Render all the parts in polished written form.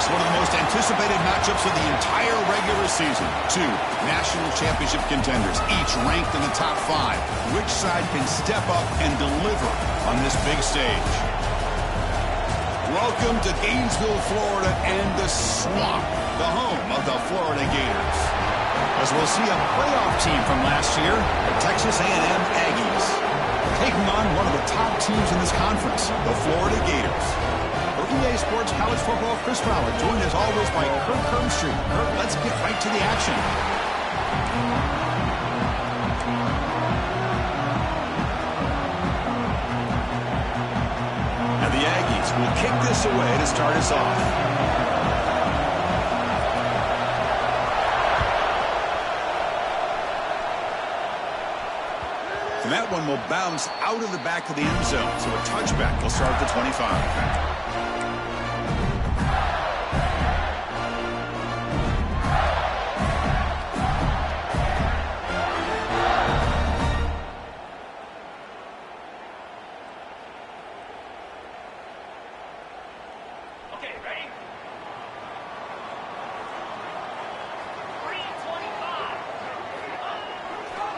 Next, one of the most anticipated matchups of the entire regular season. Two national championship contenders, each ranked in the top 5. Which side can step up and deliver on this big stage? Welcome to Gainesville, Florida, and the Swamp, the home of the Florida Gators. As we'll see a playoff team from last year, the Texas A&M Aggies, taking on one of the top teams in this conference, the Florida Gators. For EA Sports College Football, Chris Fowler, joined as always by Kirk Hermstreet. Kirk, let's get right to the action. And the Aggies will kick this away to start us off. And that one will bounce out of the back of the end zone, so a touchback will start at the 25.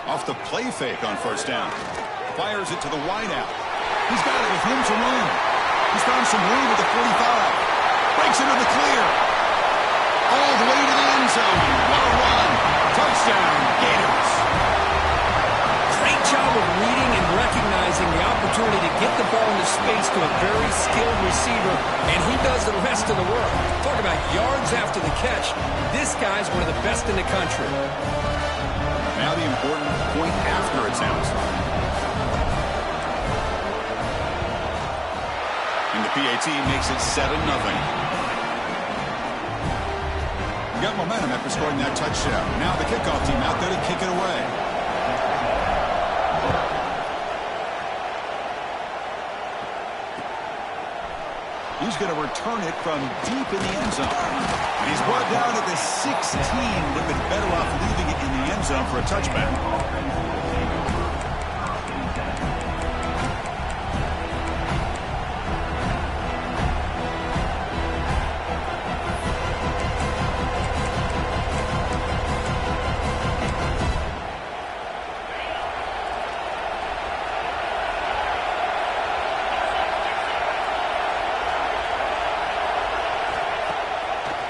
Off the play fake on first down. Fires it to the wideout. He's got it with him to run. He's found some room at the 45. Breaks into the clear. All the way to the end zone. What a run. Touchdown, Gators. Great job of reading and recognizing the opportunity to get the ball into space to a very skilled receiver, and he does the rest of the work. Talk about yards after the catch. This guy's one of the best in the country. Now the important point after it's out. And the PAT makes it 7-0. Got momentum after scoring that touchdown. Now the kickoff team out there to kick it away. He's going to return it from deep in the end zone. And he's brought down at the 16. Would have been better off leaving it in the end zone for a touchback.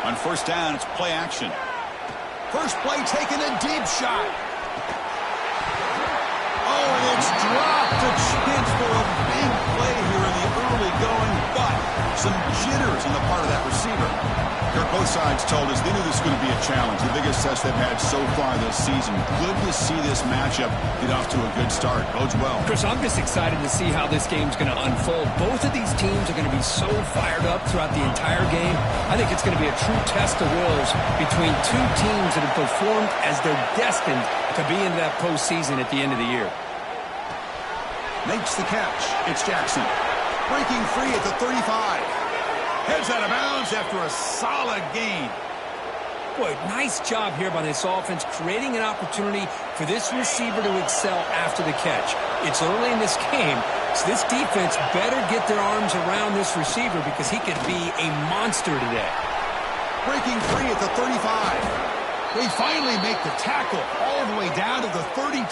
On first down, it's play action. First play taking a deep shot. Oh, and it's dropped. A chance for a big play here in the early going, but some jitters on the part of that receiver. Kirk, both sides told us they knew this was going to be a challenge, the biggest test they've had so far this season. Good to see this matchup get off to a good start. Bodes well. Chris, I'm just excited to see how this game's going to unfold. Both of these teams are going to be so fired up throughout the entire game. I think it's going to be a true test of wills between two teams that have performed as they're destined to be in that postseason at the end of the year. Makes the catch. It's Jackson. Breaking free at the 35. Heads out of bounds after a solid gain. Boy, nice job here by this offense, creating an opportunity for this receiver to excel after the catch. It's early in this game, so this defense better get their arms around this receiver because he could be a monster today. Breaking free at the 35. They finally make the tackle all the way down to the 32.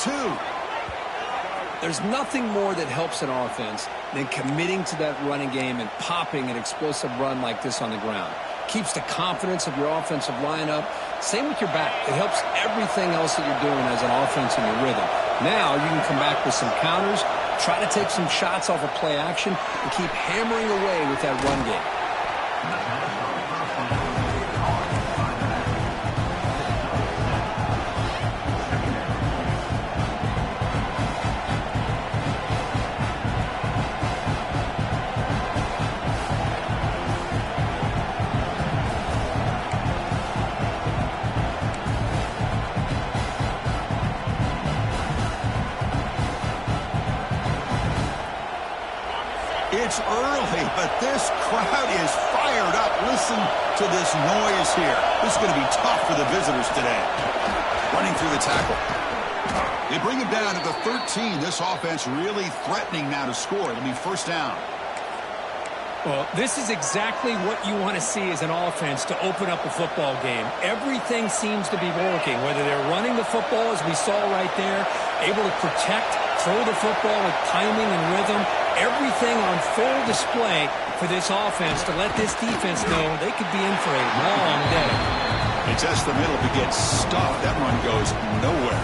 There's nothing more that helps an offense than committing to that running game and popping an explosive run like this on the ground. Keeps the confidence of your offensive lineup. Same with your back. It helps everything else that you're doing as an offense in your rhythm. Now you can come back with some counters, try to take some shots off of play action, and keep hammering away with that run game. It's early, but this crowd is fired up. Listen to this noise here. This is going to be tough for the visitors today. Running through the tackle. They bring him down at the 13. This offense really threatening now to score. It'll be first down. Well, this is exactly what you want to see as an offense to open up a football game. Everything seems to be working, whether they're running the football, as we saw right there, able to protect, throw the football with timing and rhythm, everything on full display for this offense to let this defense know they could be in for a long day. They test the middle to get stuffed. That run goes nowhere.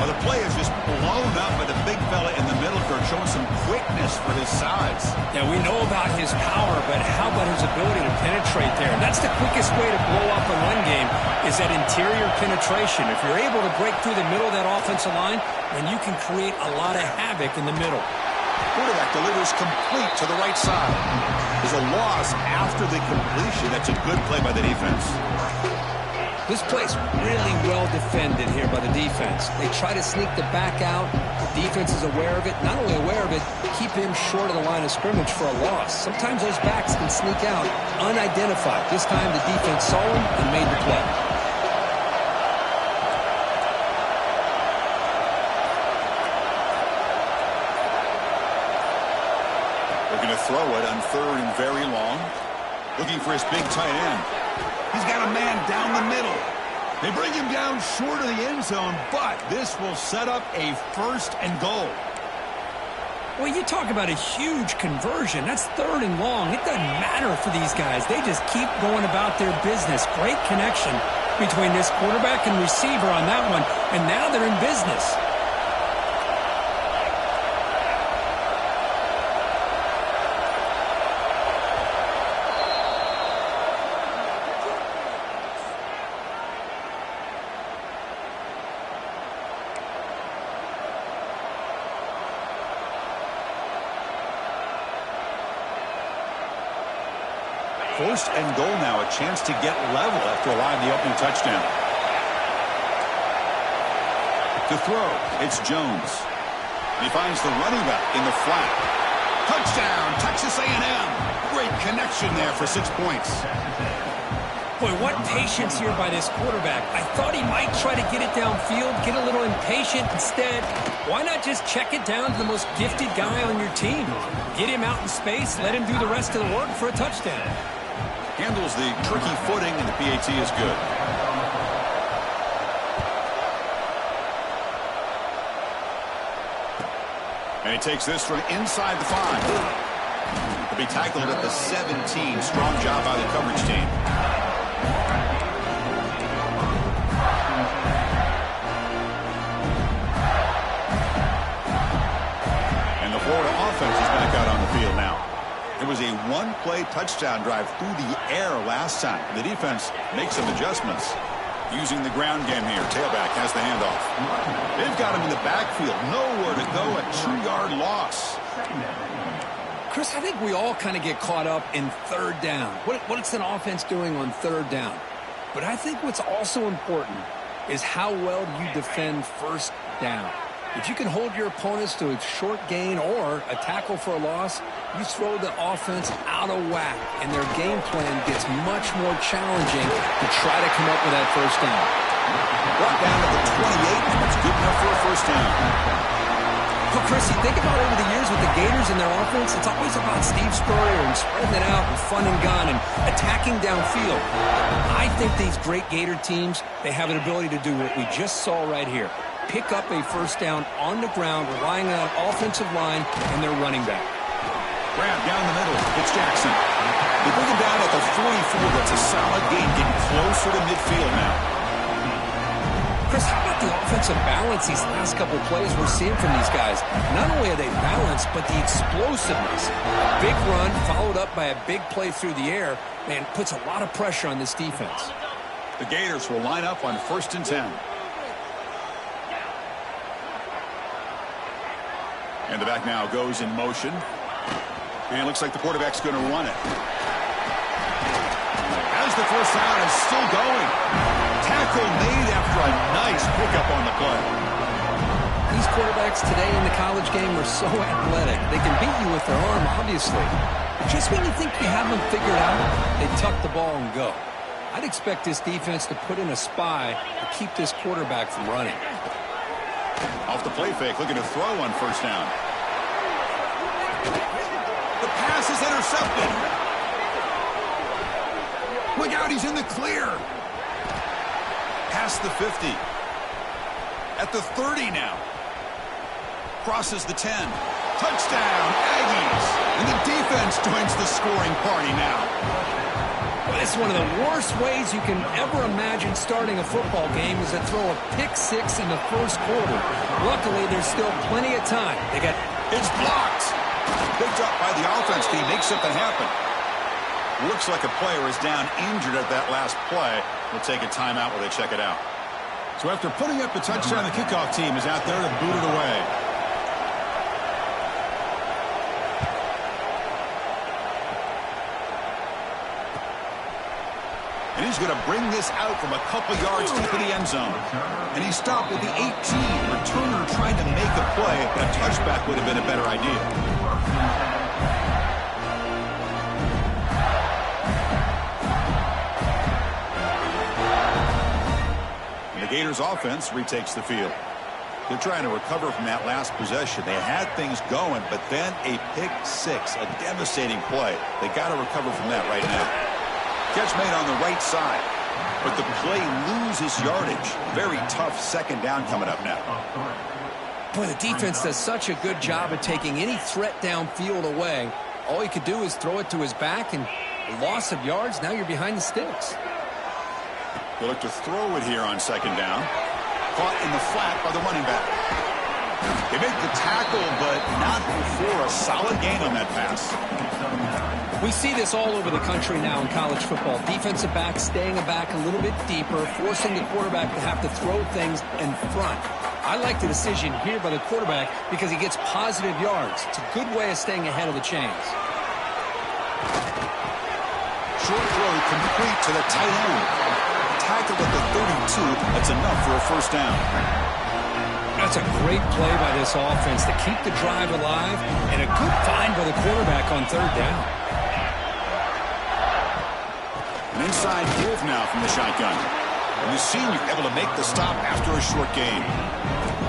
Well, the play is just blown up by the big fella in the middle, showing some quickness for his size. Yeah, we know about his power, but how about his ability to penetrate there? That's the quickest way to blow up a run game, is that interior penetration. If you're able to break through the middle of that offensive line, then you can create a lot of havoc in the middle. Quarterback delivers complete to the right side. There's a loss after the completion. That's a good play by the defense. This play's really well defended here by the defense. They try to sneak the back out. The defense is aware of it. Not only aware of it, keep him short of the line of scrimmage for a loss. Sometimes those backs can sneak out unidentified. This time the defense saw him and made the play. They're going to throw it on 3rd and very long. Looking for his big tight end. He's got a man down the middle. They bring him down short of the end zone, but this will set up a 1st and goal. Well, you talk about a huge conversion. That's 3rd and long. It doesn't matter for these guys. They just keep going about their business. Great connection between this quarterback and receiver on that one, and now they're in business. First and goal now, a chance to get level after allowing the opening touchdown. To throw, it's Jones. He finds the running back in the flat. Touchdown, Texas A&M. Great connection there for 6 points. Boy, what patience here by this quarterback. I thought he might try to get it downfield, get a little impatient. Instead, why not just check it down to the most gifted guy on your team? Get him out in space, let him do the rest of the work for a touchdown. Handles the tricky footing, and the PAT is good. And he takes this from inside the 5. He'll be tackled at the 17. Strong job by the coverage team. And the Florida offense is back out on the field now. It was a one-play touchdown drive through the air last time. The defense makes some adjustments. Using the ground game here. Tailback has the handoff. They've got him in the backfield. Nowhere to go. A 2-yard loss. Chris, I think we all kind of get caught up in 3rd down. What's an offense doing on 3rd down? But I think what's also important is how well you defend 1st down. If you can hold your opponents to a short gain or a tackle for a loss, you throw the offense out of whack, and their game plan gets much more challenging to try to come up with that 1st down. Brought down to the 28, and that's good enough for a 1st down. Well, Chris, you think about over the years with the Gators and their offense, it's always about Steve Spurrier and spreading it out and fun and gun and attacking downfield. I think these great Gator teams, they have an ability to do what we just saw right here. Pick up a 1st down on the ground, relying on an offensive line and their running back. Grab down the middle. It's Jackson. They bring him down at the 44. That's a solid gain, getting closer to midfield now. Chris, how about the offensive balance these last couple of plays we're seeing from these guys? Not only are they balanced, but the explosiveness. A big run followed up by a big play through the air, man, puts a lot of pressure on this defense. The Gators will line up on 1st and 10. And the back now goes in motion. And it looks like the quarterback's going to run it. As the 1st down is still going. Tackle made after a nice pickup on the play. These quarterbacks today in the college game are so athletic. They can beat you with their arm, obviously. But just when you think you have them figured out, they tuck the ball and go. I'd expect this defense to put in a spy to keep this quarterback from running. Off the play fake, looking to throw on 1st down. The pass is intercepted. Look out, he's in the clear. Past the 50. At the 30 now. Crosses the 10. Touchdown, Aggies. And the defense joins the scoring party now. Well, it's one of the worst ways you can ever imagine starting a football game is to throw a pick six in the first quarter. Luckily, there's still plenty of time. It's blocked. Picked up by the offense team. Makes something happen. Looks like a player is down injured at that last play. We'll take a timeout while they check it out. So after putting up the touchdown, the kickoff team is out there to boot it away. And he's going to bring this out from a couple yards deep in the end zone. And he stopped at the 18. Returner trying to make a play. A touchback would have been a better idea. And the Gators offense retakes the field. They're trying to recover from that last possession. They had things going, but then a pick six, a devastating play. They got to recover from that right now. Catch made on the right side, but the play loses yardage. Very tough second down coming up now. Boy, the defense does such a good job of taking any threat downfield away. All he could do is throw it to his back, and loss of yards, now you're behind the sticks. They look to throw it here on second down. Caught in the flat by the running back. They make the tackle, but not before a solid gain on that pass. We see this all over the country now in college football. Defensive backs staying back a little bit deeper, forcing the quarterback to have to throw things in front. I like the decision here by the quarterback because he gets positive yards. It's a good way of staying ahead of the chains. Short throw complete to the tight end. Tackled at the 32. That's enough for a first down. That's a great play by this offense to keep the drive alive, and a good find by the quarterback on third down. An inside give now from the shotgun. And the senior able to make the stop after a short gain.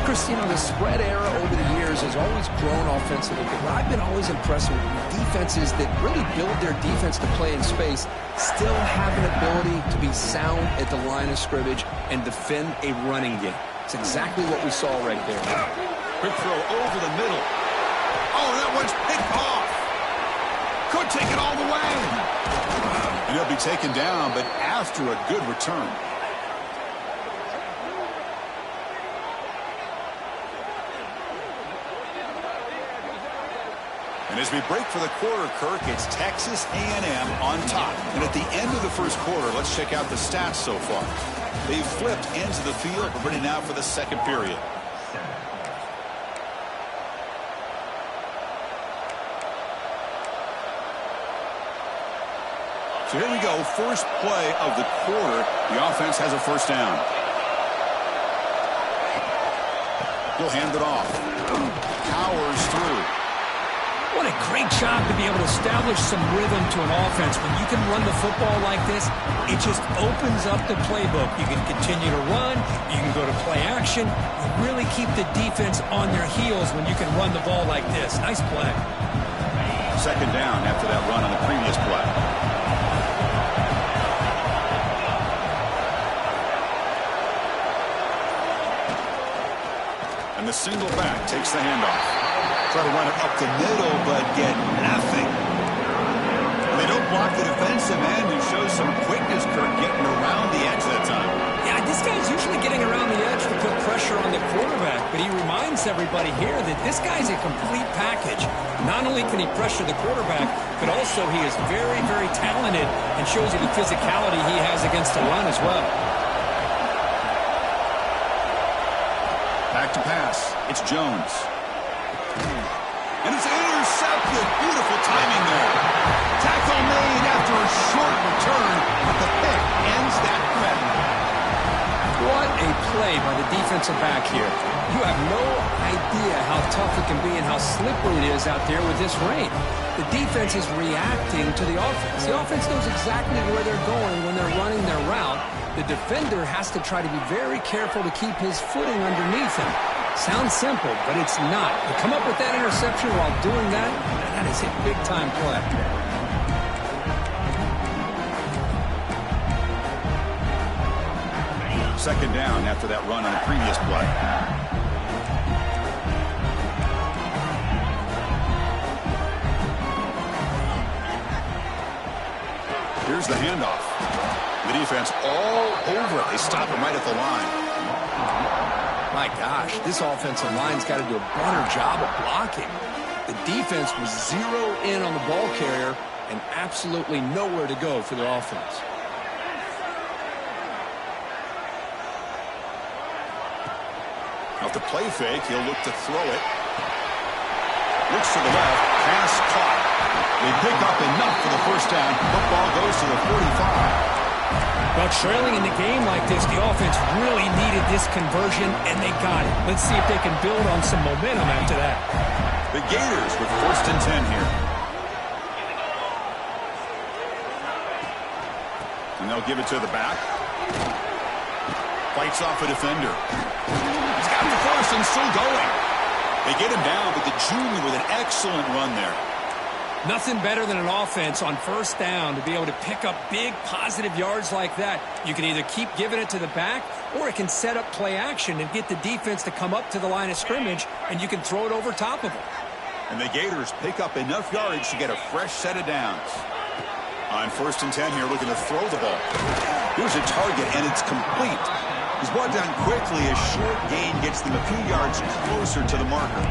Chris, you know, the spread era over the years has always grown offensively, but I've been always impressed with defenses that really build their defense to play in space, still have an ability to be sound at the line of scrimmage and defend a running game. It's exactly what we saw right there. Quick throw over the middle. Oh, that one's picked off. Could take it all the way. And he'll be taken down, but after a good return. And as we break for the quarter, Kirk, it's Texas A&M on top. And at the end of the first quarter, let's check out the stats so far. They've flipped ends of the field. We're ready now for the second period. So here we go. First play of the quarter. The offense has a first down. He'll hand it off. Powers through. What a great job to be able to establish some rhythm to an offense. When you can run the football like this, it just opens up the playbook. You can continue to run. You can go to play action. You really keep the defense on their heels when you can run the ball like this. Nice play. Second down after that run on the previous play. And the single back takes the handoff. Try to run it up the middle, but get nothing. They don't block the defensive end, who shows some quickness, Kirk, getting around the edge that time. Yeah, this guy's usually getting around the edge to put pressure on the quarterback, but he reminds everybody here that this guy's a complete package. Not only can he pressure the quarterback, but also he is very, very talented and shows you the physicality he has against the run as well. Back to pass. It's Jones. And it's intercepted. Beautiful timing there. Tackle made after a short return, but the pick ends that threat. What a play by the defensive back here. You have no idea how tough it can be and how slippery it is out there with this rain. The defense is reacting to the offense. The offense knows exactly where they're going when they're running their route. The defender has to try to be very careful to keep his footing underneath him. Sounds simple, but it's not. To come up with that interception while doing that, that is a big-time play. Second down after that run on the previous play. Here's the handoff. The defense all over it. They stop him right at the line. My gosh, this offensive line's got to do a better job of blocking. The defense was zero in on the ball carrier and absolutely nowhere to go for their offense. Off the play fake, he'll look to throw it. Looks to the left, pass caught. They pick up enough for the first down. Football goes to the 45. Well, trailing in the game like this, the offense really needed this conversion, and they got it. Let's see if they can build on some momentum after that. The Gators with 1st and 10 here. And they'll give it to the back. Fights off a defender. He's got the first and still going. They get him down, but the junior with an excellent run there. Nothing better than an offense on 1st down to be able to pick up big positive yards like that. You can either keep giving it to the back, or it can set up play action and get the defense to come up to the line of scrimmage, and you can throw it over top of them. And the Gators pick up enough yards to get a fresh set of downs. On 1st and 10 here, looking to throw the ball. Here's a target, and it's complete. He's brought down quickly. A short gain gets them a few yards closer to the marker.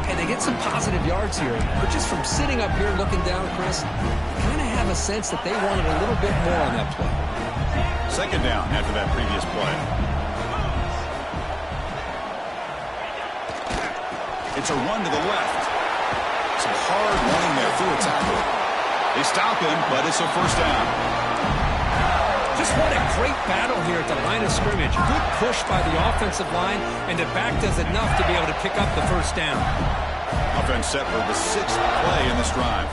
And they get some positive yards here. But just from sitting up here looking down, Chris, you kind of have a sense that they wanted a little bit more on that play. Second down after that previous play. It's a run to the left. Some hard running there through a tackle. They stop him, but it's a 1st down. Just what a great battle here at the line of scrimmage. Good push by the offensive line, and the back does enough to be able to pick up the 1st down. Offense set for the 6th play in this drive.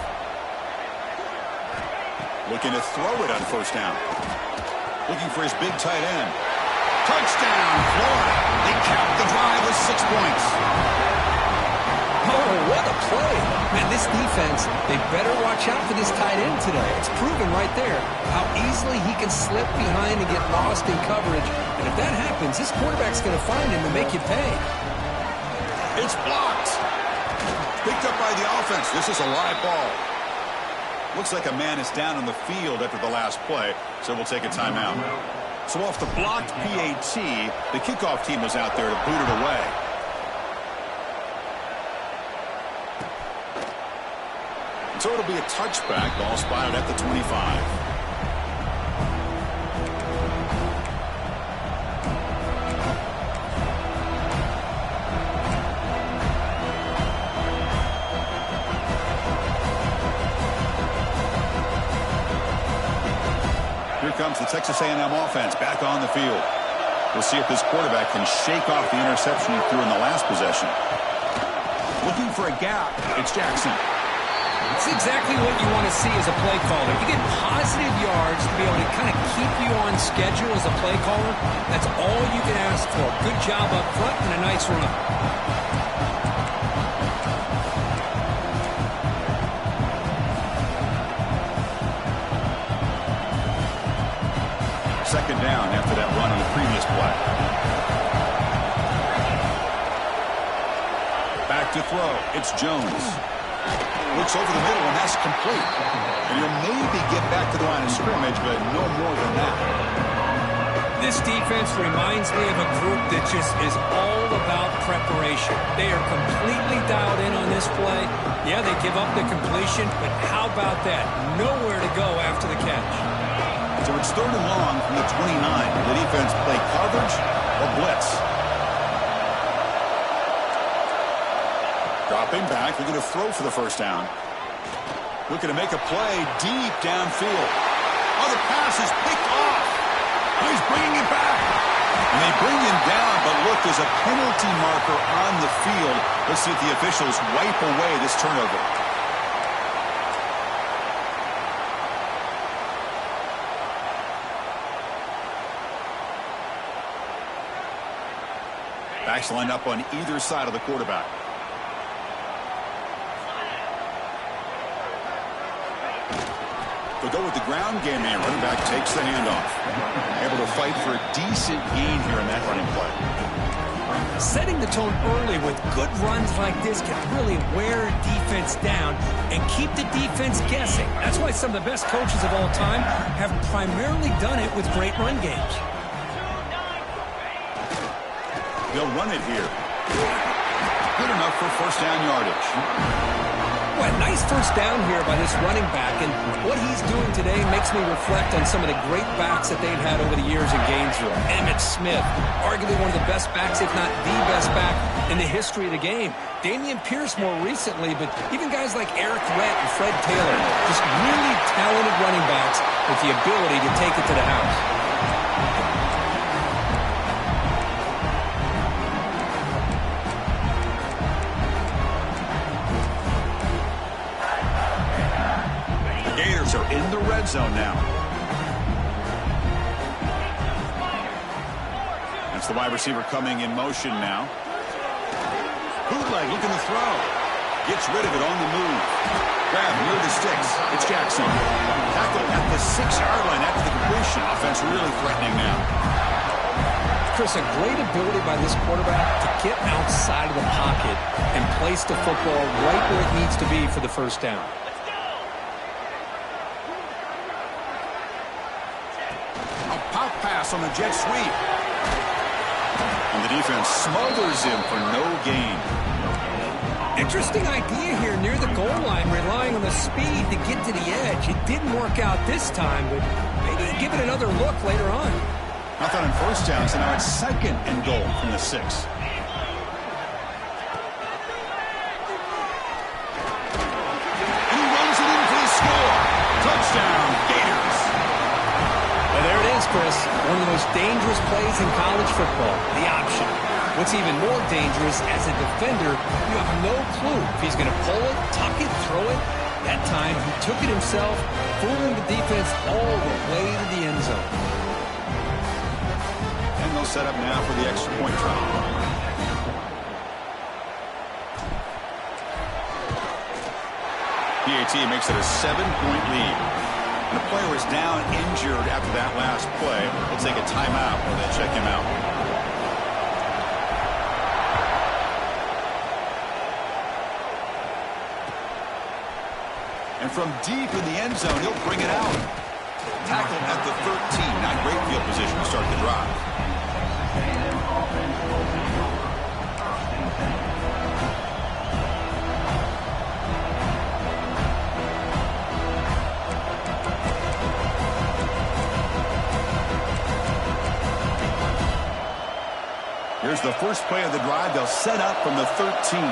Looking to throw it on 1st down. Looking for his big tight end. Touchdown, Florida. They cap the drive with 6 points. Oh, what a play. Man, this defense, they better watch out for this tight end today. It's proven right there how easily he can slip behind and get lost in coverage. And if that happens, this quarterback's going to find him and make you pay. It's blocked. Picked up by the offense. This is a live ball. Looks like a man is down on the field after the last play, so we'll take a timeout. So off the blocked PAT, the kickoff team was out there to boot it away. So it'll be a touchback, ball spotted at the 25. Here comes the Texas A&M offense back on the field. We'll see if this quarterback can shake off the interception he threw in the last possession. Looking for a gap. It's Jackson. It's exactly what you want to see as a play caller. You get positive yards to be able to kind of keep you on schedule as a play caller. That's all you can ask for. Good job up front and a nice run. Second down after that run on the previous play. Back to throw. It's Jones. Looks over the middle, and that's complete. And he'll maybe get back to the line of scrimmage, but no more than that. This defense reminds me of a group that just is all about preparation. They are completely dialed in on this play. Yeah, they give up the completion, but how about that? Nowhere to go after the catch. So it's 3rd and long from the 29. The defense play coverage or blitz. Dropping back, looking to throw for the 1st down. Looking to make a play deep downfield. Oh, the pass is picked off. Oh, he's bringing it back. And they bring him down, but look, there's a penalty marker on the field. Let's see if the officials wipe away this turnover. Backs lined up on either side of the quarterback. They'll go with the ground game here. Running back takes the handoff. Able to fight for a decent gain here in that running play. Setting the tone early with good runs like this can really wear a defense down and keep the defense guessing. That's why some of the best coaches of all time have primarily done it with great run games. They'll run it here. Good enough for first down yardage. Well, nice first down here by this running back, and what he's doing today makes me reflect on some of the great backs that they've had over the years in Gainesville. Emmitt Smith, arguably one of the best backs, if not the best back in the history of the game. Damian Pierce more recently, but even guys like Eric Rett and Fred Taylor, just really talented running backs with the ability to take it to the house. Are in the red zone now. That's the wide receiver coming in motion now. Bootleg looking to throw. Gets rid of it on the move. Grab near the sticks. It's Jackson. Tackle at the 6-yard line after the completion. Offense really threatening now. Chris, a great ability by this quarterback to get outside of the pocket and place the football right where it needs to be for the first down. Pass on the jet sweep. And the defense smothers him for no gain. Interesting idea here near the goal line, relying on the speed to get to the edge. It didn't work out this time, but maybe give it another look later on. Nothing on first down, so now it's second and goal from the 6. And he runs it in for the score. Touchdown, Gators. Well, there it is, Chris. One of the most dangerous plays in college football, the option. What's even more dangerous, as a defender, you have no clue if he's going to pull it, tuck it, throw it. That time, he took it himself, fooling the defense all the way to the end zone. And they'll set up now for the extra point try. PAT makes it a 7-point lead. And the player is down injured after that last play. They'll take a timeout while they check him out. And from deep in the end zone, he'll bring it out. Tackle at the 13. Not great field position to start the drive. Here's the first play of the drive. They'll set up from the 13.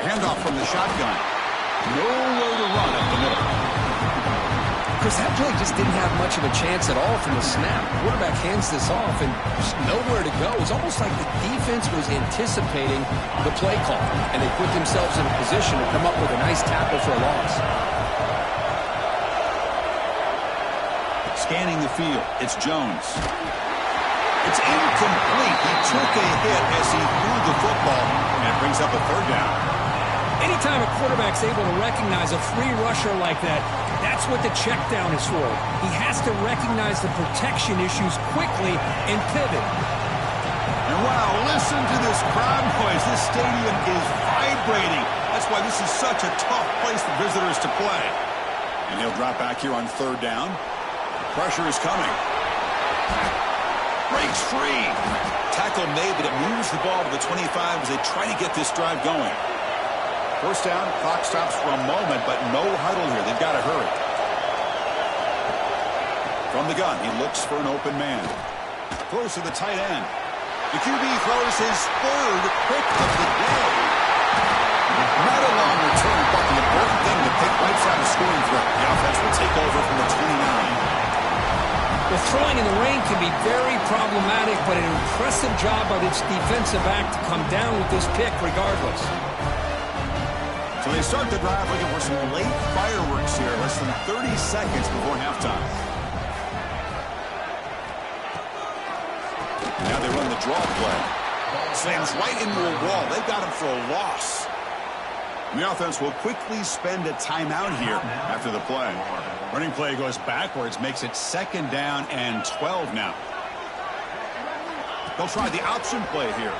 Handoff from the shotgun. Nowhere to run up the middle. Chris, that play just didn't have much of a chance at all from the snap. The quarterback hands this off and just nowhere to go. It's almost like the defense was anticipating the play call, and they put themselves in a position to come up with a nice tackle for a loss. Scanning the field, it's Jones. It's incomplete. He took a hit as he threw the football, and it brings up a third down. Anytime a quarterback's able to recognize a free rusher like that, that's what the check down is for. He has to recognize the protection issues quickly and pivot. And wow, listen to this crowd noise. This stadium is vibrating. That's why this is such a tough place for visitors to play. And he'll drop back here on third down. Pressure is coming. Breaks free. Tackle made, but it moves the ball to the 25 as they try to get this drive going. First down, clock stops for a moment, but no huddle here. They've got to hurry. From the gun, he looks for an open man. Throws to the tight end. The QB throws his third pick of the day. Not a long return, but the important thing to pick right side of scoring threat. The offense will take over from the 29. Well, throwing in the rain can be very problematic, but an impressive job by this defensive back to come down with this pick regardless. So they start the drive looking for some late fireworks here, less than 30 seconds before halftime. draw play. Slams right into a wall. They got him for a loss. And the offense will quickly spend a timeout here after the play. Running play goes backwards, makes it 2nd down and 12 now. They'll try the option play here.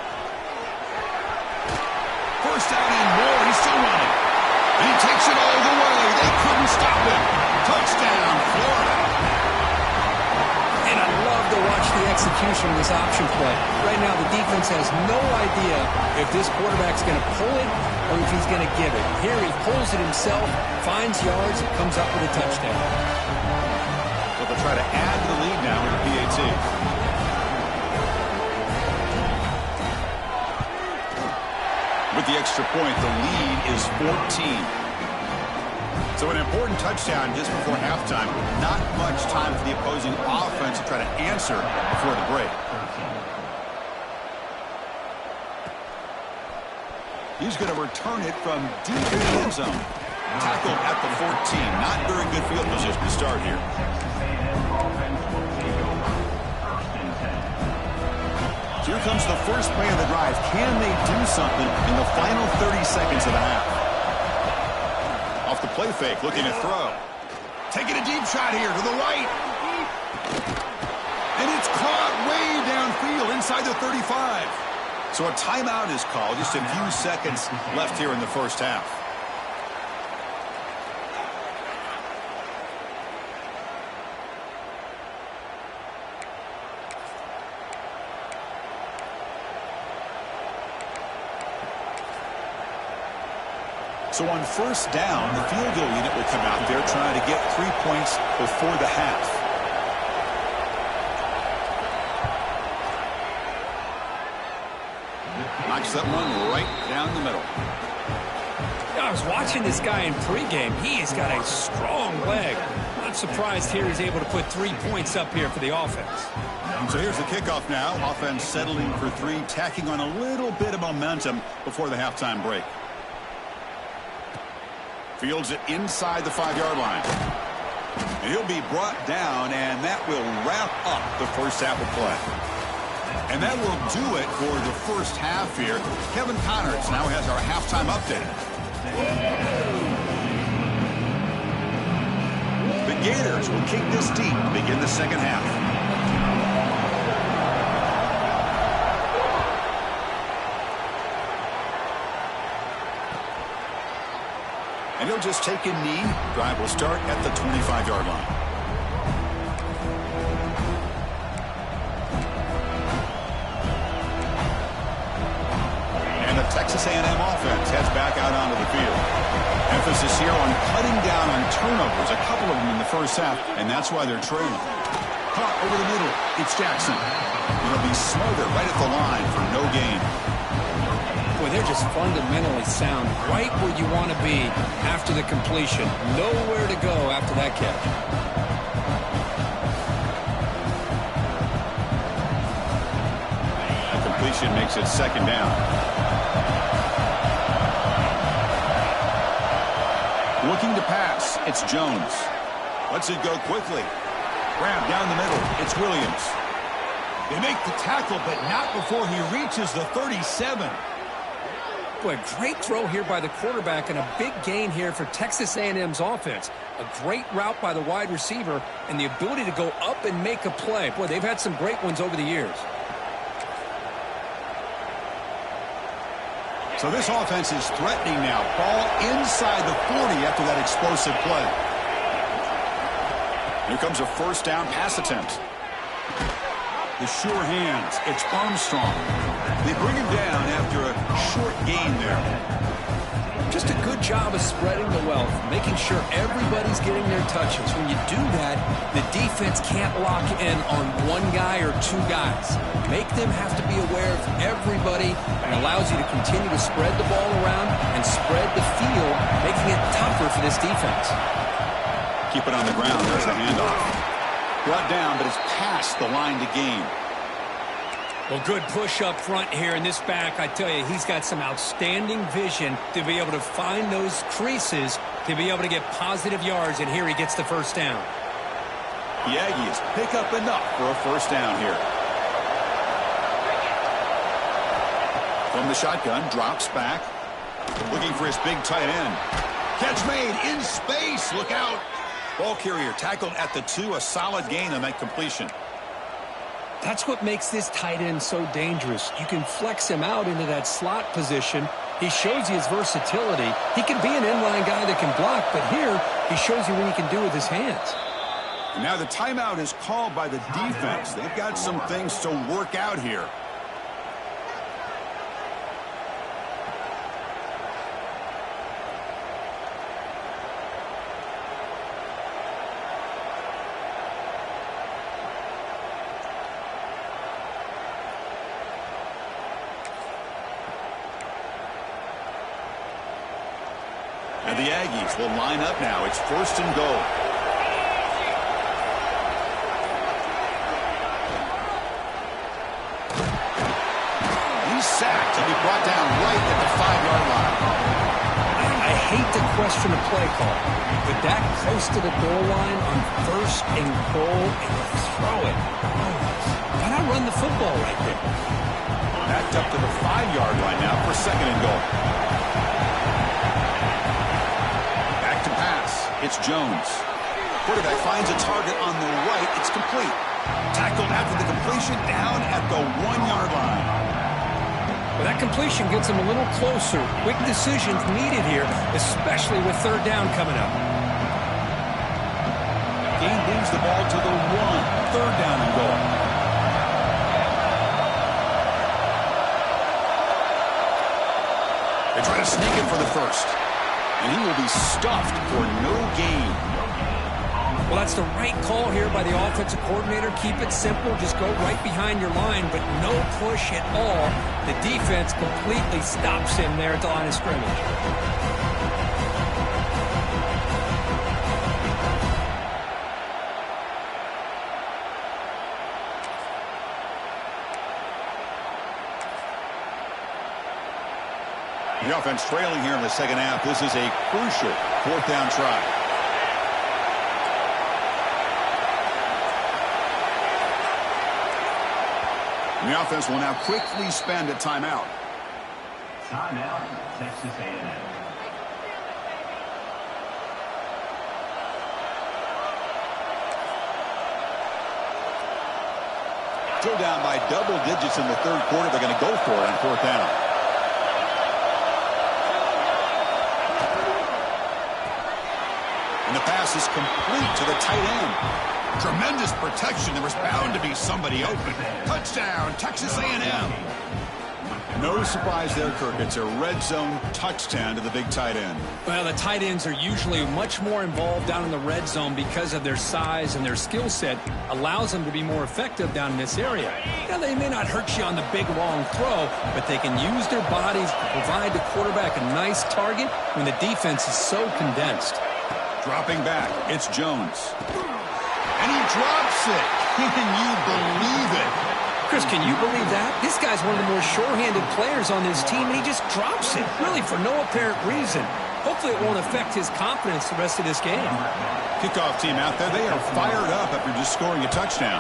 First down and more. He's still running. And he takes it all the way. They couldn't stop him. Touchdown, Florida. And I love to watch the execution of this option play. Right now, the defense has no idea if this quarterback's going to pull it or if he's going to give it. Here, he pulls it himself, finds yards, and comes up with a touchdown. So they'll try to add to the lead now with the PAT. With the extra point, the lead is 14. So an important touchdown just before halftime. Not much time for the opposing offense to try to answer before the break. He's going to return it from deep in the end zone. Tackled at the 14. Not very good field position to start here. Here comes the first play of the drive. Can they do something in the final 30 seconds of the half? Off the play fake, looking to throw. Taking a deep shot here to the right. And it's caught way downfield inside the 35. So a timeout is called. Just a few seconds left here in the first half. So on first down, the field goal unit will come out there trying to get 3 points before the half. Knocks that one right down the middle. Yeah, I was watching this guy in pregame. He's got a strong leg. Not surprised here he's able to put 3 points up here for the offense. So here's the kickoff now. Offense settling for 3, tacking on a little bit of momentum before the halftime break. Fields it inside the 5-yard line. And he'll be brought down, and that will wrap up the first half of play. And that will do it for the first half here. Kevin Connors now has our halftime update. The Gators will kick this deep to begin the second half. And he'll just take a knee. Drive will start at the 25-yard line. And the Texas A&M offense heads back out onto the field. Emphasis here on cutting down on turnovers, a couple of them in the first half, and that's why they're trailing. Caught over the middle. It's Jackson. It'll be smothered right at the line for no gain. Boy, they're just fundamentally sound, right where you want to be after the completion. Nowhere to go after that catch. The completion makes it second down. Looking to pass, it's Jones. Lets it go quickly. Grab down the middle, it's Williams. They make the tackle, but not before he reaches the 37. Boy, great throw here by the quarterback and a big gain here for Texas A&M's offense. A great route by the wide receiver and the ability to go up and make a play. Boy, they've had some great ones over the years. So this offense is threatening now. Ball inside the 40 after that explosive play. Here comes a first down pass attempt. The sure hands. It's Armstrong. They bring him down after a short gain there. Just a good job of spreading the wealth, making sure everybody's getting their touches. When you do that, the defense can't lock in on one guy or two guys. Make them have to be aware of everybody and allows you to continue to spread the ball around and spread the field, making it tougher for this defense. Keep it on the ground. There's the handoff. Brought down, but it's past the line to gain. Well, good push up front here in this back. I tell you, he's got some outstanding vision to be able to find those creases, to be able to get positive yards, and here he gets the first down. The Aggies pick up enough for a first down here. From the shotgun, drops back. Looking for his big tight end. Catch made in space. Look out. Ball carrier tackled at the 2. A solid gain on that completion. That's what makes this tight end so dangerous. You can flex him out into that slot position. He shows you his versatility. He can be an inline guy that can block, but here he shows you what he can do with his hands. And now the timeout is called by the defense. They've got some things to work out here. And the Aggies will line up now. It's 1st and goal. He's sacked and be brought down right at the 5-yard line. I hate to question a play call, but that close to the goal line on 1st and goal and throw it. Why not run the football right there? Backed up to the 5-yard line now for 2nd and goal. To pass. It's Jones. Quarterback finds a target on the right. It's complete. Tackled after the completion down at the 1-yard line. Well, that completion gets him a little closer. Quick decisions needed here, especially with 3rd down coming up. Gain moves the ball to the 1. 3rd down and goal. They try to sneak it for the 1st. And he will be stuffed for no gain. Well, that's the right call here by the offensive coordinator. Keep it simple. Just go right behind your line, but no push at all. The defense completely stops him there at the line of scrimmage. The offense trailing here in the 2nd half. This is a crucial 4th down try. And the offense will now quickly spend a timeout. Timeout, Texas A&M. Still down by double digits in the 3rd quarter. They're going to go for it on 4th down. And the pass is complete to the tight end. Tremendous protection. There was bound to be somebody open. Touchdown, Texas A&M. No surprise there, Kirk. It's a red zone touchdown to the big tight end. Well, the tight ends are usually much more involved down in the red zone because of their size, and their skill set allows them to be more effective down in this area. Now, they may not hurt you on the big, long throw, but they can use their bodies to provide the quarterback a nice target when the defense is so condensed. Dropping back, it's Jones. And he drops it. Can you believe it? Chris, can you believe that? This guy's one of the more sure-handed players on this team, and he just drops it, really for no apparent reason. Hopefully it won't affect his confidence the rest of this game. Kickoff team out there, they are fired up after just scoring a touchdown.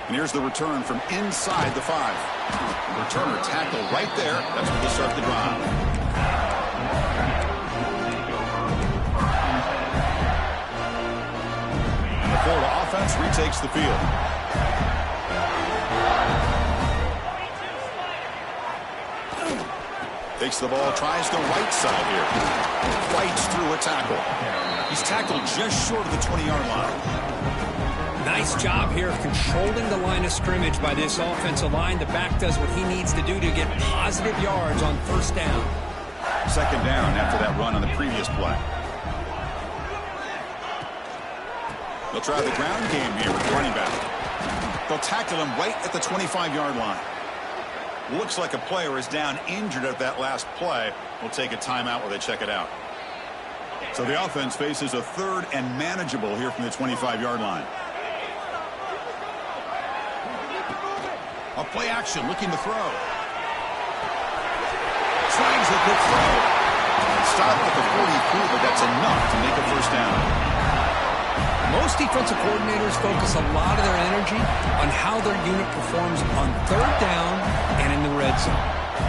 And here's the return from inside the 5. Returner tackle right there. That's where they start the drive. And the Florida offense retakes the field. Takes the ball, tries the right side here. Fights through a tackle. He's tackled just short of the 20-yard line. Nice job here of controlling the line of scrimmage by this offensive line. The back does what he needs to do to get positive yards on 1st down. 2nd down after that run on the previous play. They'll try the ground game here with the running back. They'll tackle him right at the 25-yard line. Looks like a player is down injured at that last play. We'll take a timeout while they check it out. So the offense faces a 3rd and manageable here from the 25-yard line. A play action, looking to throw. Slangs the quick throw. Stopped at the 43, but that's enough to make a 1st down. Most defensive coordinators focus a lot of their energy on how their unit performs on third down and in the red zone.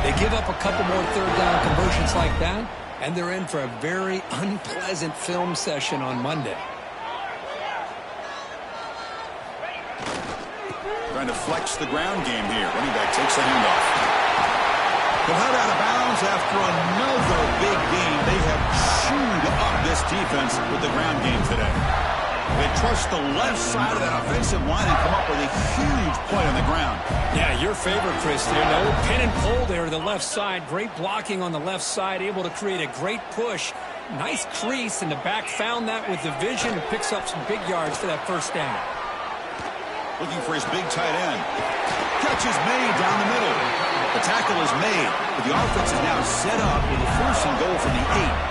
They give up a couple more third down conversions like that, and they're in for a very unpleasant film session on Monday. Trying to flex the ground game here. Running back takes the handoff. But head out of bounds after another big game. They have chewed up this defense with the ground game today. They trust the left side of that offensive line and come up with a huge play on the ground. Yeah, your favorite, Chris. There, no pin and pull there to the left side. Great blocking on the left side, able to create a great push. Nice crease, and the back found that with the vision and picks up some big yards for that first down. Looking for his big tight end. Catch is made down the middle. The tackle is made, but the offense is now set up with a first and goal from the 8.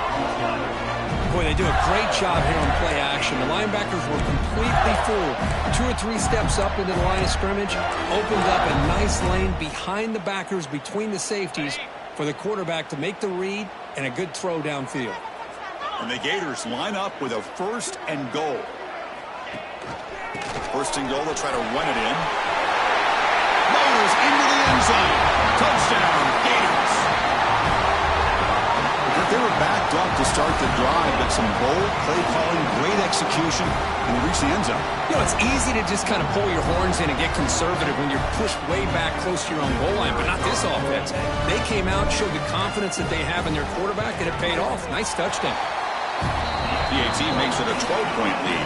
Boy, they do a great job here on play action. The linebackers were completely fooled. 2 or 3 steps up into the line of scrimmage, opened up a nice lane behind the backers, between the safeties, for the quarterback to make the read and a good throw downfield. And the Gators line up with a first and goal. First and goal, they'll try to run it in. Motors into the end zone. Touchdown, Gators. They were backed up to start the drive, but some bold play calling, great execution, and they reached the end zone. You know, it's easy to just kind of pull your horns in and get conservative when you're pushed way back close to your own goal line, but not this offense. They came out, showed the confidence that they have in their quarterback, and it paid off. Nice touchdown. PAT makes it a 12-point lead.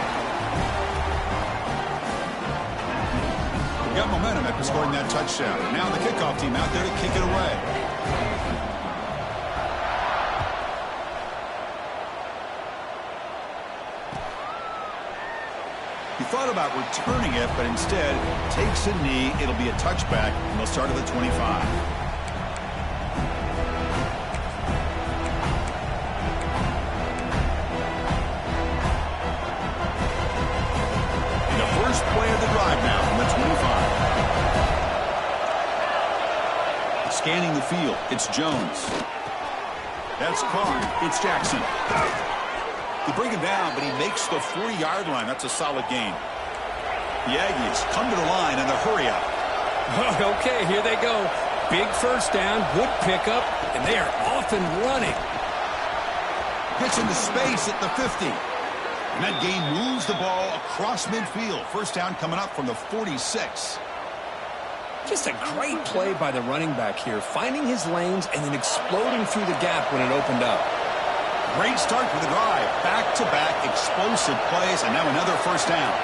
We got momentum after scoring that touchdown. Now the kickoff team out there to kick it away. He thought about returning it, but instead takes a knee. It'll be a touchback, and they'll start at the 25. And the first play of the drive now from the 25. Scanning the field, it's Jones. That's caught. It's Jackson. They bring him down, but he makes the 40-yard line. That's a solid gain. The Aggies come to the line in the hurry-up. Okay, here they go. Big first down, good pickup, and they are off and running. Gets into space at the 50. And that game moves the ball across midfield. First down coming up from the 46. Just a great play by the running back here, finding his lanes and then exploding through the gap when it opened up. Great start for the drive. Back-to-back explosive plays, and now another first down.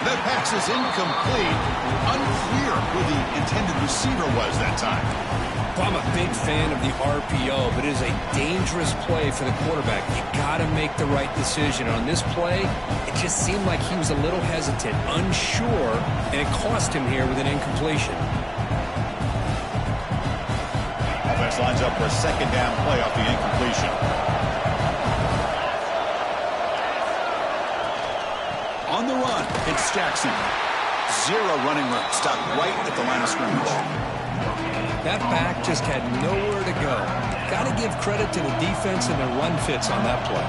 That pass is incomplete. Unclear who the intended receiver was that time. Well, I'm a big fan of the RPO, but it is a dangerous play for the quarterback. You got to make the right decision. On this play, it just seemed like he was a little hesitant, unsure, and it cost him here with an incompletion. Offense lines up for a second down play off the incompletion. On the run, it's Jackson. 0 running room. Stopped right at the line of scrimmage. That back just had nowhere to go. Got to give credit to the defense and their run fits on that play.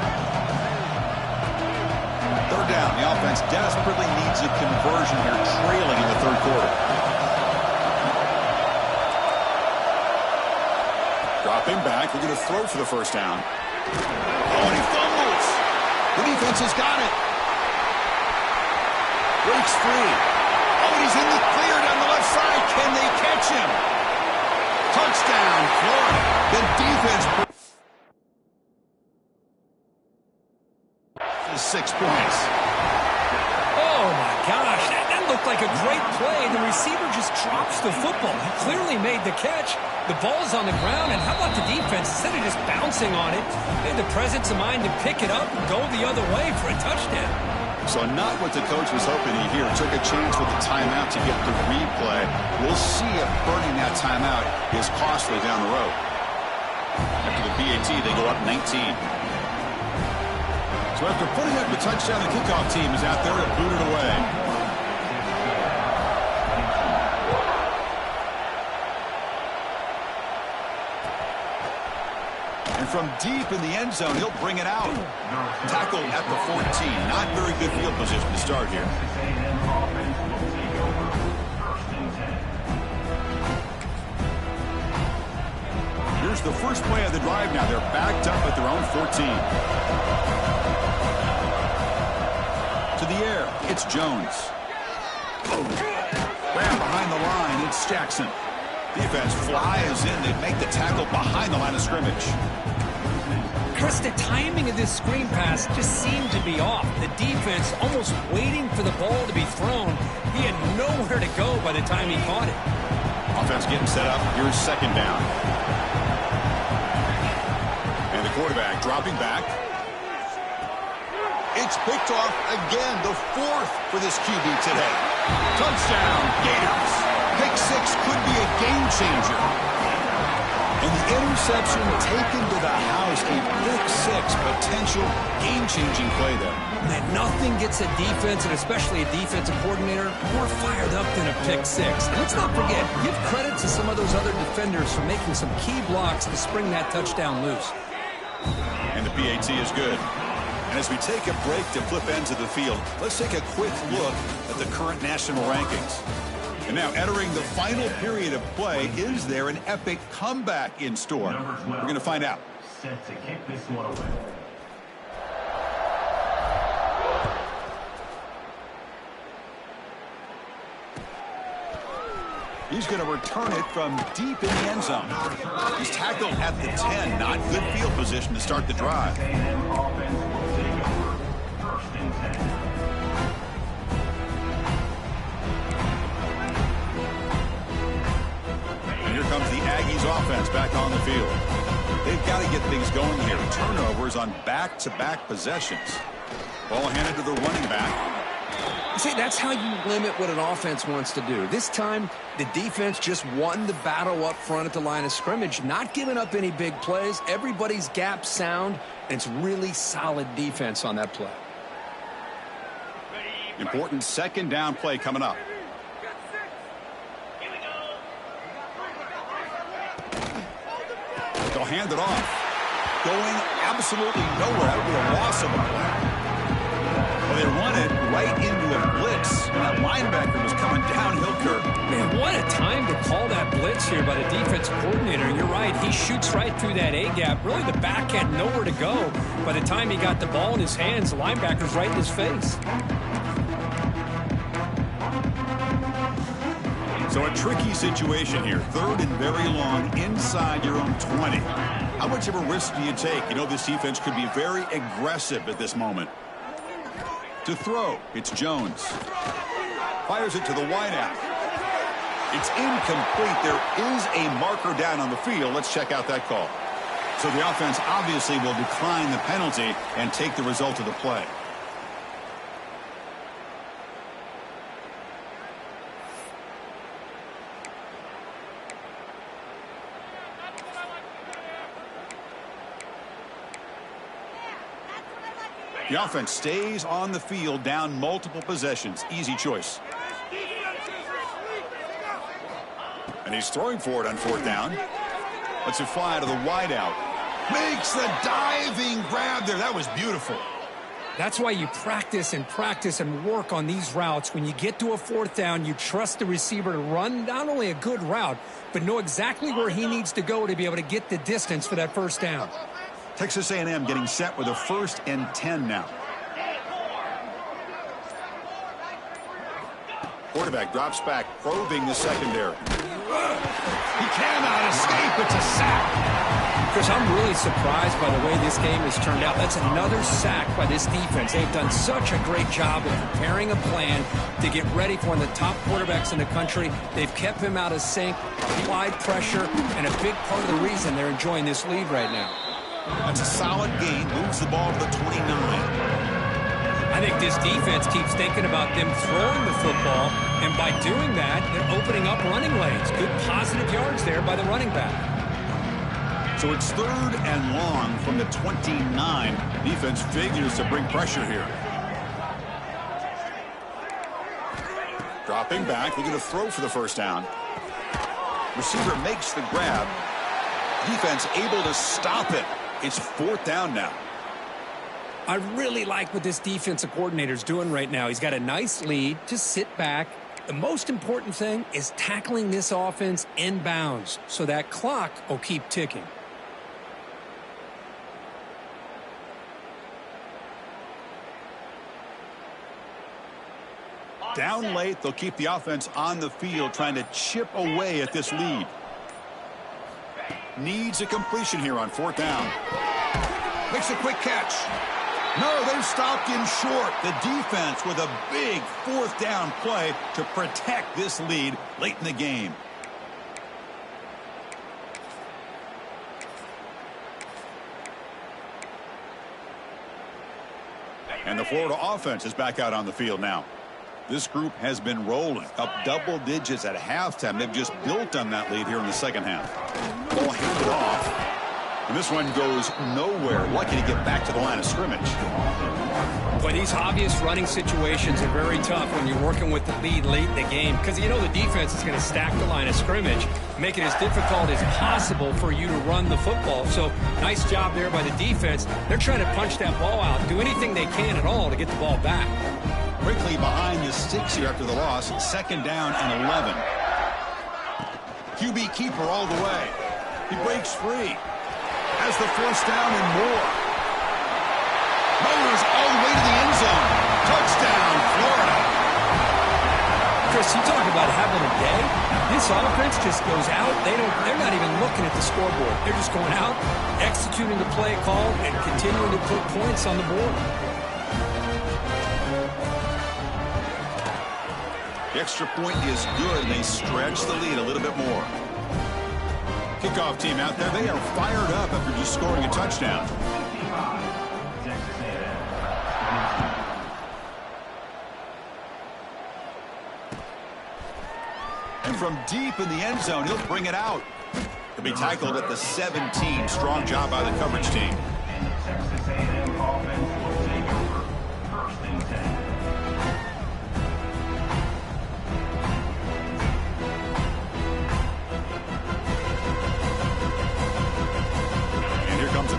Third down. The offense desperately needs a conversion here, trailing in the third quarter. Dropping back. They're going to throw for the first down. Oh, and he fumbles. The defense has got it. Breaks free. Oh, and he's in the clear down the left side. Can they catch him? Touchdown, Florida. The defense is 6 points. Oh, my gosh. That looked like a great play. The receiver just drops the football. He clearly made the catch. The ball's on the ground, and how about the defense? Instead of just bouncing on it, they had the presence of mind to pick it up and go the other way for a touchdown. So not what the coach was hoping to hear. Took a chance with the timeout to get the replay. We'll see if burning that timeout is costly down the road. After the PAT, they go up 19. So after putting up the touchdown, the kickoff team is out there to boot it away. And from deep in the end zone, he'll bring it out. Tackle at the 14. Not very good field position to start here. Here's the first play of the drive now. They're backed up at their own 14. To the air, it's Jones. Grab behind the line, it's Jackson. Defense flies in. They make the tackle behind the line of scrimmage. Chris, the timing of this screen pass just seemed to be off. The defense almost waiting for the ball to be thrown. He had nowhere to go by the time he caught it. Offense getting set up. Here's second down. And the quarterback dropping back. It's picked off again, the fourth for this QB today. Touchdown, Gators. Pick six could be a game changer. And the interception taken to the house, a pick six, potential game-changing play there. Man, nothing gets a defense, and especially a defensive coordinator, more fired up than a pick six. And let's not forget, give credit to some of those other defenders for making some key blocks to spring that touchdown loose. And the PAT is good. And as we take a break to flip ends of the field, let's take a quick look at the current national rankings. And now entering the final period of play, is there an epic comeback in store? We're going to find out. Set to kick this one away. He's going to return it from deep in the end zone. He's tackled at the 10. Not good field position to start the drive. And here comes the Aggies offense back on the field. They've got to get things going here. Turnovers on back-to-back possessions. Ball handed to the running back. See, that's how you limit what an offense wants to do. This time, the defense just won the battle up front at the line of scrimmage, not giving up any big plays. Everybody's gap sound, and it's really solid defense on that play. Important second down play coming up. They'll hand it off. Going absolutely nowhere. That would be a loss of a play. Well, they run it right into a blitz. That linebacker was coming downhill, Kirk. Man, what a time to call that blitz here by the defensive coordinator. You're right. He shoots right through that A-gap. Really, the back had nowhere to go. By the time he got the ball in his hands, the linebacker's right in his face. So a tricky situation here. Third and very long inside your own 20. How much of a risk do you take? You know, this defense could be very aggressive at this moment. To throw, it's Jones. Fires it to the wideout. It's incomplete. There is a marker down on the field. Let's check out that call. So the offense obviously will decline the penalty and take the result of the play. The offense stays on the field down multiple possessions. Easy choice. And he's throwing for it on fourth down. Lets it fly to the wideout. Makes the diving grab there. That was beautiful. That's why you practice and work on these routes. When you get to a fourth down, you trust the receiver to run not only a good route, but know exactly where he needs to go to be able to get the distance for that first down. Texas A&M getting set with a 1st and 10 now. Quarterback drops back, probing the secondary. He cannot escape. It's a sack. Chris, I'm really surprised by the way this game has turned out. That's another sack by this defense. They've done such a great job of preparing a plan to get ready for one of the top quarterbacks in the country. They've kept him out of sync, applied pressure, and a big part of the reason they're enjoying this lead right now. That's a solid gain. Moves the ball to the 29. I think this defense keeps thinking about them throwing the football, and by doing that, they're opening up running lanes. Good positive yards there by the running back. So it's 3rd and long from the 29. Defense figures to bring pressure here. Dropping back, looking to throw for the first down. Receiver makes the grab. Defense able to stop it. It's 4th down now. I really like what this defensive coordinator is doing right now. He's got a nice lead. Just sit back. The most important thing is tackling this offense inbounds so that clock will keep ticking. Down late, they'll keep the offense on the field trying to chip away at this lead. Needs a completion here on 4th down. Makes a quick catch. No, they've stopped him short. The defense with a big 4th down play to protect this lead late in the game. And the Florida offense is back out on the field now. This group has been rolling up double digits at halftime. They've just built on that lead here in the second half. Ball handed off. And this one goes nowhere. Lucky to get back to the line of scrimmage. But these obvious running situations are very tough when you're working with the lead late in the game because you know the defense is going to stack the line of scrimmage, make it as difficult as possible for you to run the football. So nice job there by the defense. They're trying to punch that ball out, do anything they can at all to get the ball back. Quickly behind the sticks here after the loss. 2nd down and 11. QB keeper all the way. He breaks free. Has the 1st down and more. Motors all the way to the end zone. Touchdown, Florida. Chris, you talk about having a day. This offense just goes out. They're not even looking at the scoreboard. They're just going out, executing the play call, and continuing to put points on the board. The extra point is good, and they stretch the lead a little bit more. Kickoff team out there, they are fired up after just scoring a touchdown. And from deep in the end zone, he'll bring it out. He'll be tackled at the 17. Strong job by the coverage team.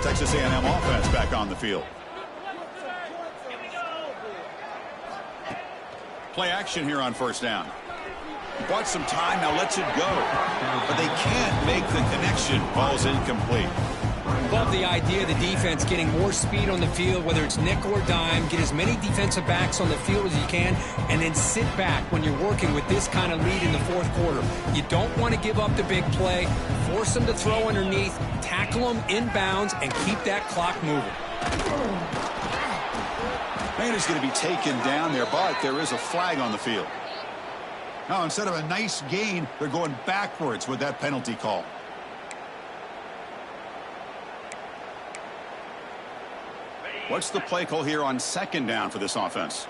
Texas A&M offense back on the field. Play action here on 1st down. Bought some time, now lets it go. But they can't make the connection. Ball's incomplete. Love the idea of the defense getting more speed on the field, whether it's nickel or dime, get as many defensive backs on the field as you can, and then sit back when you're working with this kind of lead in the 4th quarter. You don't want to give up the big play, force them to throw underneath, tackle them inbounds, and keep that clock moving. Man is going to be taken down there, but there is a flag on the field. Now, instead of a nice gain, they're going backwards with that penalty call. What's the play call here on 2nd down for this offense?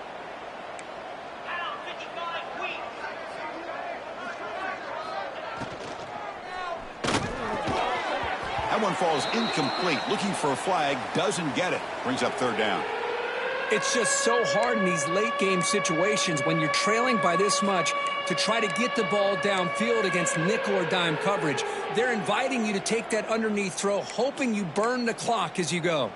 That one falls incomplete. Looking for a flag, doesn't get it. Brings up 3rd down. It's just so hard in these late game situations when you're trailing by this much to try to get the ball downfield against nickel or dime coverage. They're inviting you to take that underneath throw, hoping you burn the clock as you go.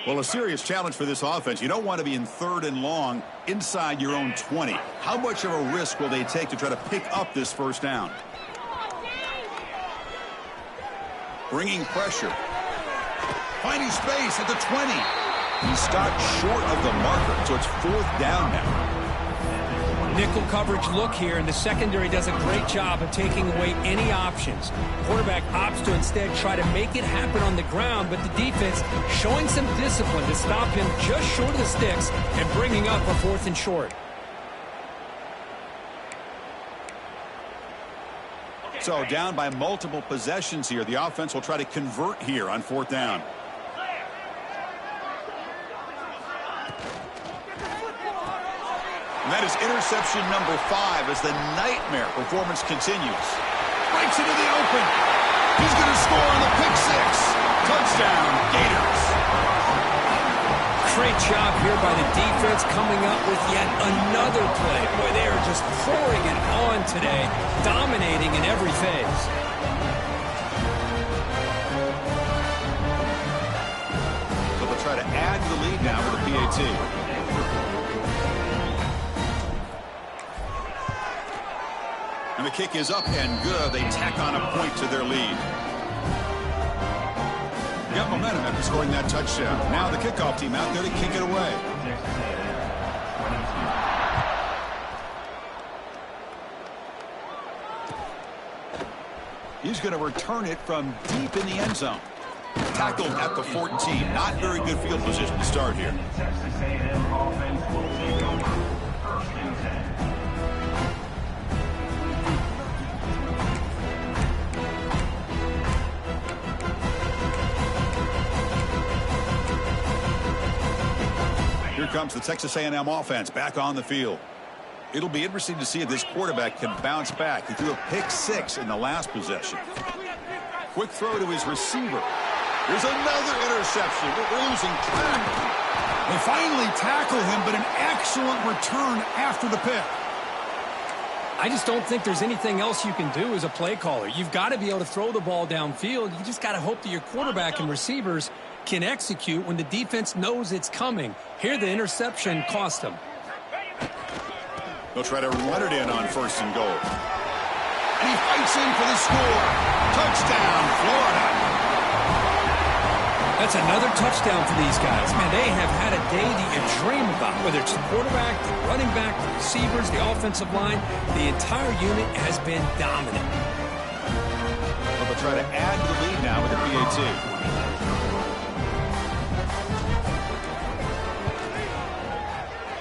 Well, a serious challenge for this offense. You don't want to be in 3rd and long inside your own 20. How much of a risk will they take to try to pick up this 1st down? Bringing pressure. Finding space at the 20. He stopped short of the marker, so it's 4th down now. Nickel coverage look here, and the secondary does a great job of taking away any options. Quarterback opts to instead try to make it happen on the ground, but the defense showing some discipline to stop him just short of the sticks and bringing up a 4th and short. So down by multiple possessions here. The offense will try to convert here on 4th down. And that is interception number 5 as the nightmare performance continues. Breaks into the open. He's going to score on the pick 6. Touchdown, Gators. Great job here by the defense coming up with yet another play. Boy, they are just pouring it on today, dominating in every phase. add to the lead now with a PAT. And the kick is up and good. They tack on a point to their lead. Got momentum after scoring that touchdown. Now the kickoff team out there to kick it away. He's going to return it from deep in the end zone. Tackled at the 14. Not very good field position to start here. Texas A&M offense will take over. First and 10. Here comes the Texas A&M offense back on the field. It'll be interesting to see if this quarterback can bounce back. He threw a pick 6 in the last possession. Quick throw to his receiver. There's another interception. We're losing track. They finally tackle him, but an excellent return after the pick. I just don't think there's anything else you can do as a play caller. You've got to be able to throw the ball downfield. You just got to hope that your quarterback and receivers can execute when the defense knows it's coming. Here, the interception cost them. They'll try to run it in on 1st and goal. And he fights in for the score. Touchdown, Florida. That's another touchdown for these guys. Man, they have had a day that you dream about, whether it's the quarterback, the running back, the receivers, the offensive line. The entire unit has been dominant. Well, they'll try to add to the lead now with a PAT.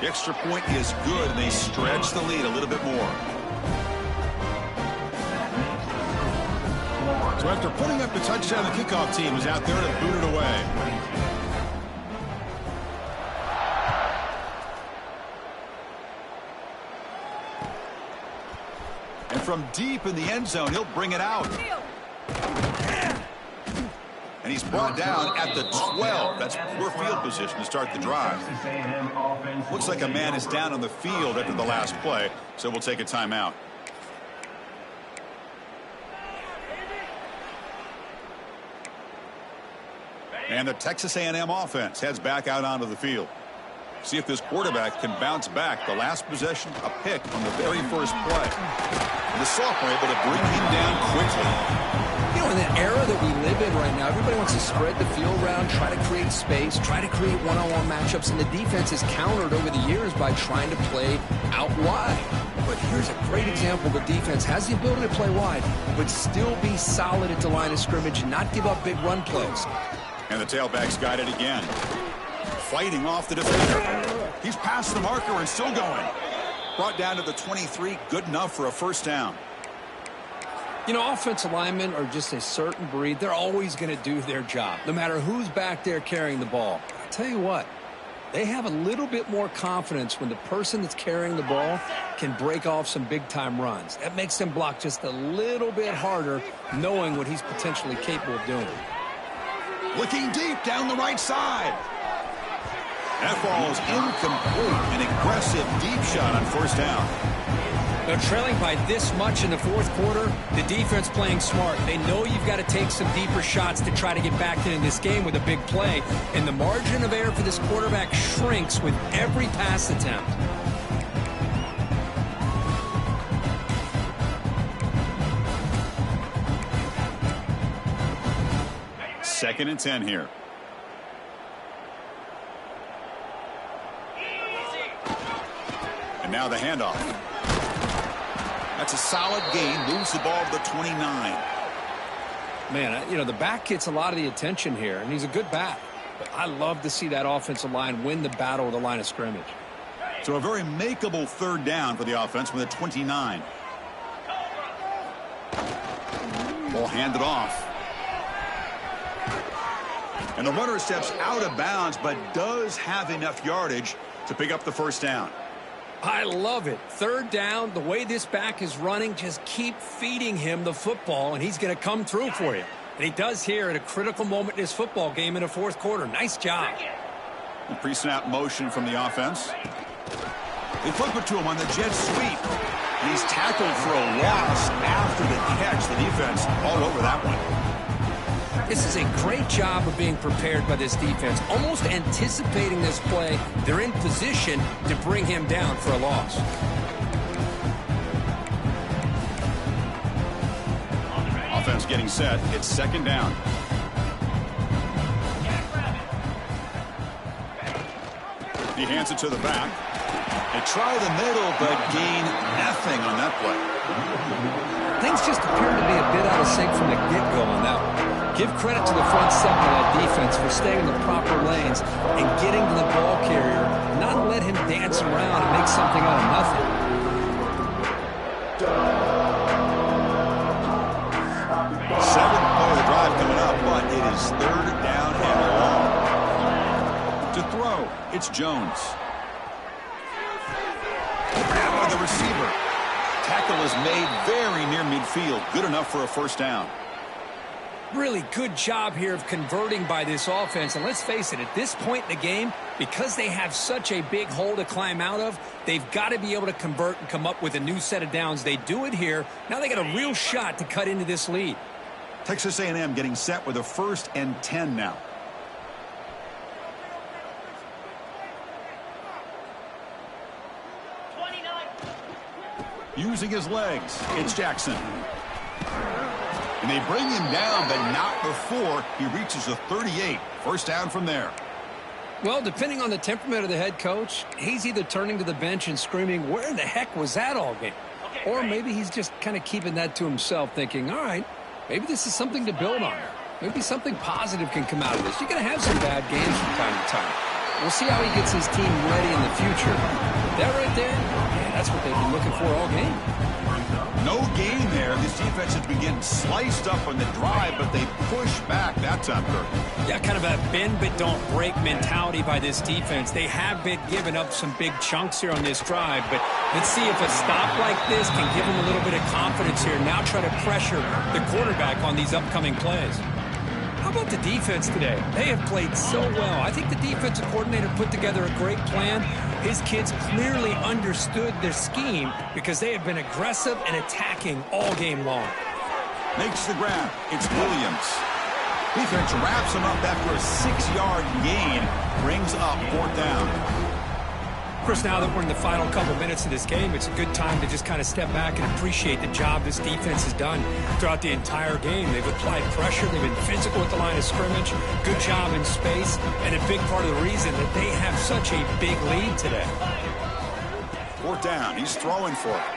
The extra point is good, and they stretch the lead a little bit more. So after putting up the touchdown, the kickoff team is out there to boot it away. And from deep in the end zone, he'll bring it out. And he's brought down at the 12. That's poor field position to start the drive. Looks like a man is down on the field after the last play, so we'll take a timeout. And the Texas A&M offense heads back out onto the field. See if this quarterback can bounce back. The last possession, a pick on the very first play. And the sophomore able to bring him down quickly. You know, in the era that we live in right now, everybody wants to spread the field around, try to create space, try to create one-on-one matchups, and the defense is countered over the years by trying to play out wide. But here's a great example. The defense has the ability to play wide, but still be solid at the line of scrimmage and not give up big run plays. And the tailback's got it again. Fighting off the defender. He's past the marker and still going. Brought down to the 23. Good enough for a first down. You know, offensive linemen are just a certain breed. They're always going to do their job, no matter who's back there carrying the ball. I tell you what, they have a little bit more confidence when the person that's carrying the ball can break off some big-time runs. That makes them block just a little bit harder, knowing what he's potentially capable of doing. Looking deep down the right side. That ball is incomplete. An aggressive deep shot on first down. They're trailing by this much in the fourth quarter. The defense playing smart. They know you've got to take some deeper shots to try to get back in this game with a big play. And the margin of error for this quarterback shrinks with every pass attempt. Second and 10 here. And now the handoff. That's a solid gain. Moves the ball to the 29. Man, you know, the back gets a lot of the attention here, and he's a good back. But I love to see that offensive line win the battle with the line of scrimmage. So a very makeable third down for the offense with a 29. Ball handed off. And the runner steps out of bounds, but does have enough yardage to pick up the first down. I love it. Third down, the way this back is running, just keep feeding him the football, and he's going to come through for you. And he does here at a critical moment in his football game in the fourth quarter. Nice job. And pre-snap motion from the offense. They flip it to him on the jet sweep. And he's tackled for a loss after the catch. The defense all over that one. This is a great job of being prepared by this defense, almost anticipating this play. They're in position to bring him down for a loss. Offense getting set. It's second down. He hands it to the back. They try the middle, but gain nothing on that play. Things just appear to be a bit out of sync from the get-go on that one. Give credit to the front seven of that defense for staying in the proper lanes and getting to the ball carrier, not let him dance around and make something out of nothing. Seventh play of the drive coming up, but it is third down and long. To throw, it's Jones. Grab by the receiver. Tackle is made very near midfield. Good enough for a first down. Really good job here of converting by this offense. And let's face it, at this point in the game, because they have such a big hole to climb out of, they've got to be able to convert and come up with a new set of downs. They do it here. Now they got a real shot to cut into this lead. Texas A&M getting set with a 1st and 10 now. Using his legs, it's Jackson. And they bring him down, but not before he reaches the 38. First down from there. Well, depending on the temperament of the head coach, he's either turning to the bench and screaming, where the heck was that all game? Or maybe he's just kind of keeping that to himself, thinking, all right, maybe this is something to build on. Maybe something positive can come out of this. You're going to have some bad games from time to time. We'll see how he gets his team ready in the future. That right there, yeah, that's what they've been looking for all game. No gain there. This defense has been getting sliced up on the drive, but they push back that time, Kirk. Yeah, kind of a bend but don't break mentality by this defense. They have been giving up some big chunks here on this drive, but let's see if a stop like this can give them a little bit of confidence here. Now try to pressure the quarterback on these upcoming plays. How about the defense today? They have played so well. I think the defensive coordinator put together a great plan. His kids clearly understood their scheme because they have been aggressive and attacking all game long. Makes the grab. It's Williams. Defense wraps him up after a 6-yard gain. Brings up 4th down. Of course, now that we're in the final couple minutes of this game, it's a good time to just kind of step back and appreciate the job this defense has done throughout the entire game. They've applied pressure. They've been physical at the line of scrimmage. Good job in space. And a big part of the reason that they have such a big lead today. 4th down. He's throwing for it.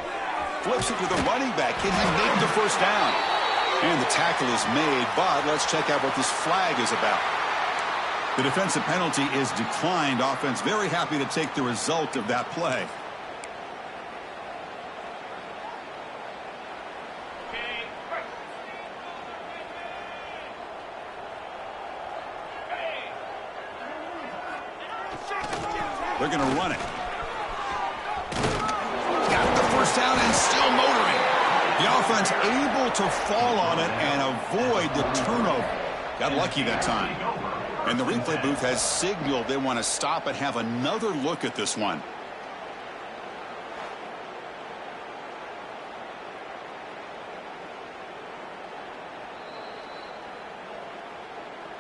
Flips it to the running back. Can he make the first down? And the tackle is made, but let's check out what this flag is about. The defensive penalty is declined. Offense very happy to take the result of that play. They're going to run it. Got the first down and still motoring. The offense able to fall on it and avoid the turnover. Got lucky that time. And the replay booth has signaled they want to stop and have another look at this one.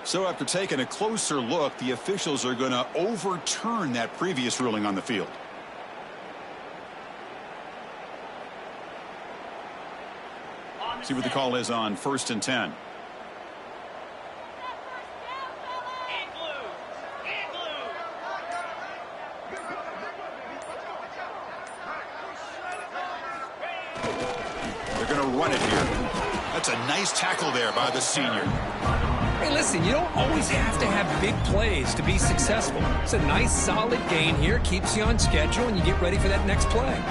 So after taking a closer look, the officials are going to overturn that previous ruling on the field. See what the call is on 1st and 10. Run it here. That's a nice tackle there by the senior. Hey, listen, you don't always have to have big plays to be successful. It's a nice, solid gain here. Keeps you on schedule, and you get ready for that next play.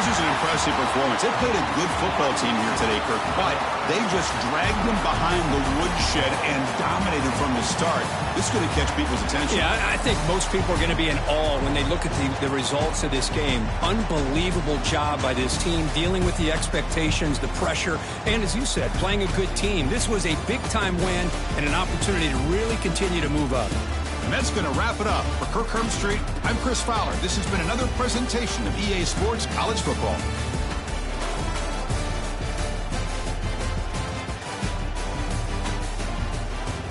This is an impressive performance. They played a good football team here today, Kirk, but they just dragged them behind the woodshed and dominated from the start. This is going to catch people's attention. Yeah, I think most people are going to be in awe when they look at the results of this game. Unbelievable job by this team, dealing with the expectations, the pressure, and as you said, playing a good team. This was a big-time win and an opportunity to really continue to move up. And that's going to wrap it up. For Kirk Herbstreit, I'm Chris Fowler. This has been another presentation of EA Sports College Football.